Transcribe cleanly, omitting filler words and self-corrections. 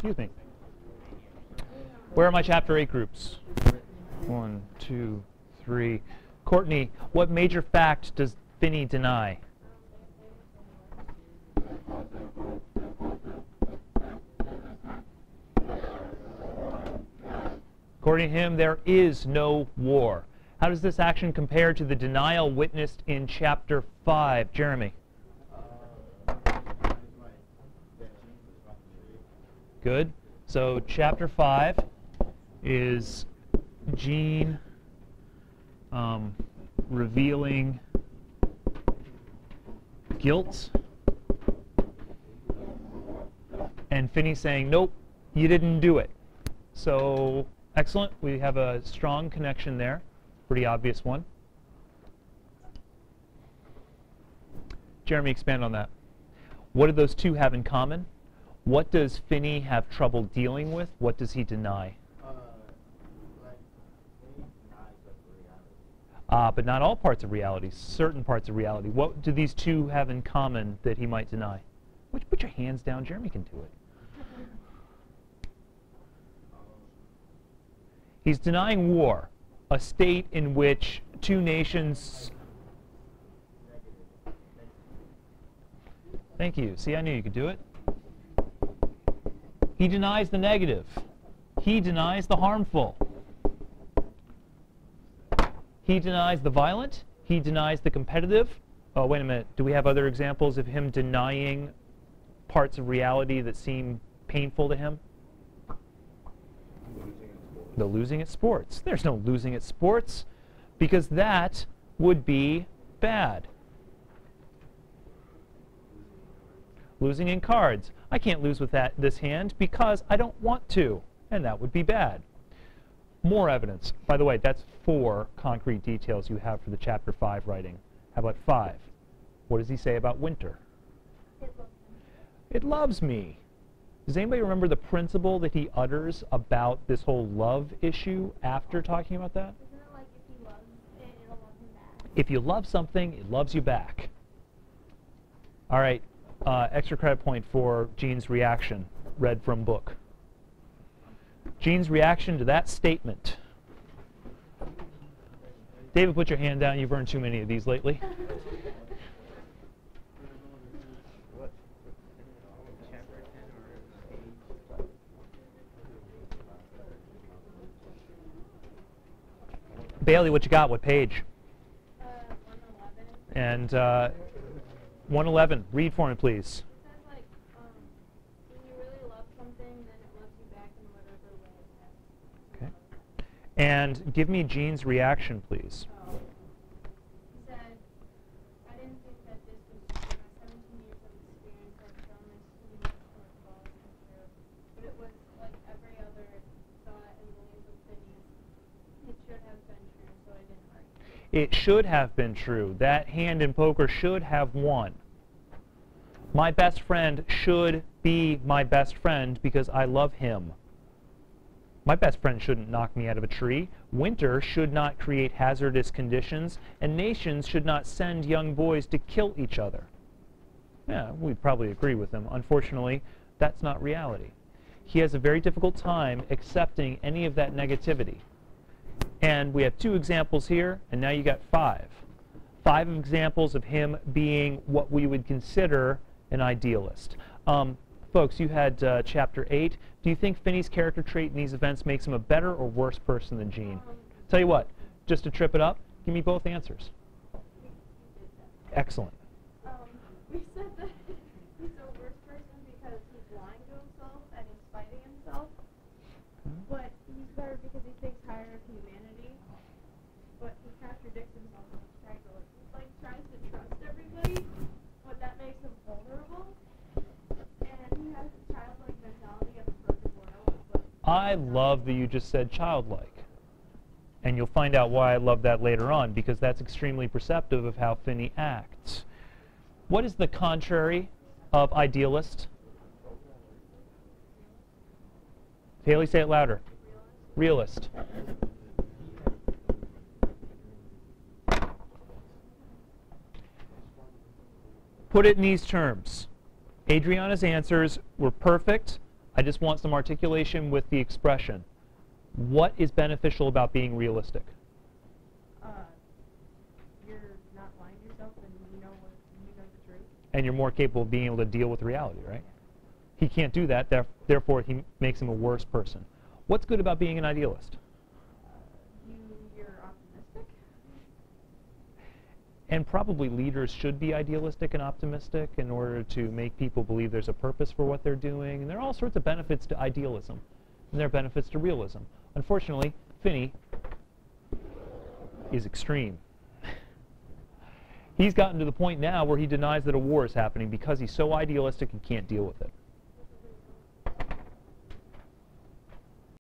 Excuse me. Where are my chapter 8 groups? 1, 2, 3. Courtney, what major fact does Finny deny? According to him, there is no war. How does this action compare to the denial witnessed in chapter 5? Jeremy? Good. So chapter 5 is Gene revealing guilt, and Finny saying, nope, you didn't do it. So excellent. We have a strong connection there. Pretty obvious one. Jeremy, expand on that. What do those two have in common? What does Finny have trouble dealing with? What does he deny? But not all parts of reality, certain parts of reality. What do these two have in common that he might deny? Put your hands down. Jeremy can do it. He's denying war, a state in which two nations... Thank you. See, I knew you could do it. He denies the negative. He denies the harmful. He denies the violent. He denies the competitive. Oh, wait a minute. Do we have other examples of him denying parts of reality that seem painful to him? The losing at sports. There's no losing at sports, because that would be bad. Losing in cards. I can't lose with this hand because I don't want to, and that would be bad. More evidence. By the way, that's 4 concrete details you have for the chapter 5 writing. How about 5? What does he say about winter? It loves me. Does anybody remember the principle that he utters about this whole love issue after talking about that? Isn't it like if he loves it, it'll love him back? If you love something, it loves you back. All right, extra credit point for Gene's reaction, read from book. Gene's reaction to that statement. David, put your hand down. You've earned too many of these lately. Bailey, what you got? What page? 111. And 111. Read for me, please. It says like, when you really love something, then it loves you back in whatever way. Okay. And give me Gene's reaction, please. He said, I didn't think that this was true. My 17 years of experience have shown this to be much more flawed than true. But it was like every other thought and belief of Finny's. It should have been true, so I didn't argue. It should have been true. That hand in poker should have won. My best friend should be my best friend because I love him. My best friend shouldn't knock me out of a tree. Winter should not create hazardous conditions, and nations should not send young boys to kill each other. Yeah, we'd probably agree with him. Unfortunately, that's not reality. He has a very difficult time accepting any of that negativity. And we have 2 examples here, and now you got 5. 5 examples of him being what we would consider an idealist. Folks, you had chapter 8. Do you think Finny's character trait in these events makes him a better or worse person than Gene? Tell you what, just to trip it up, give me both answers. Excellent. We said that he's a worse person because he's lying to himself and he's fighting himself. But he's better because he thinks higher of humanity. But he contradicts himself in his character. He like tries to trust everybody, but that makes him vulnerable. And he has a childlike mentality of the perfect world. I love that you just said childlike. And you'll find out why I love that later on, because that's extremely perceptive of how Finny acts. What is the contrary of idealist? Haley, say it louder. Realist. Put it in these terms. Adriana's answers were perfect, I just want some articulation with the expression. What is beneficial about being realistic? You're not lying to yourself, and you know the truth. And you're more capable of being able to deal with reality, right? He can't do that, therefore he makes him a worse person. What's good about being an idealist? You're optimistic. And probably leaders should be idealistic and optimistic in order to make people believe there's a purpose for what they're doing. And there are all sorts of benefits to idealism, and there are benefits to realism. Unfortunately, Finny is extreme. He's gotten to the point now where he denies that a war is happening because he's so idealistic and can't deal with it.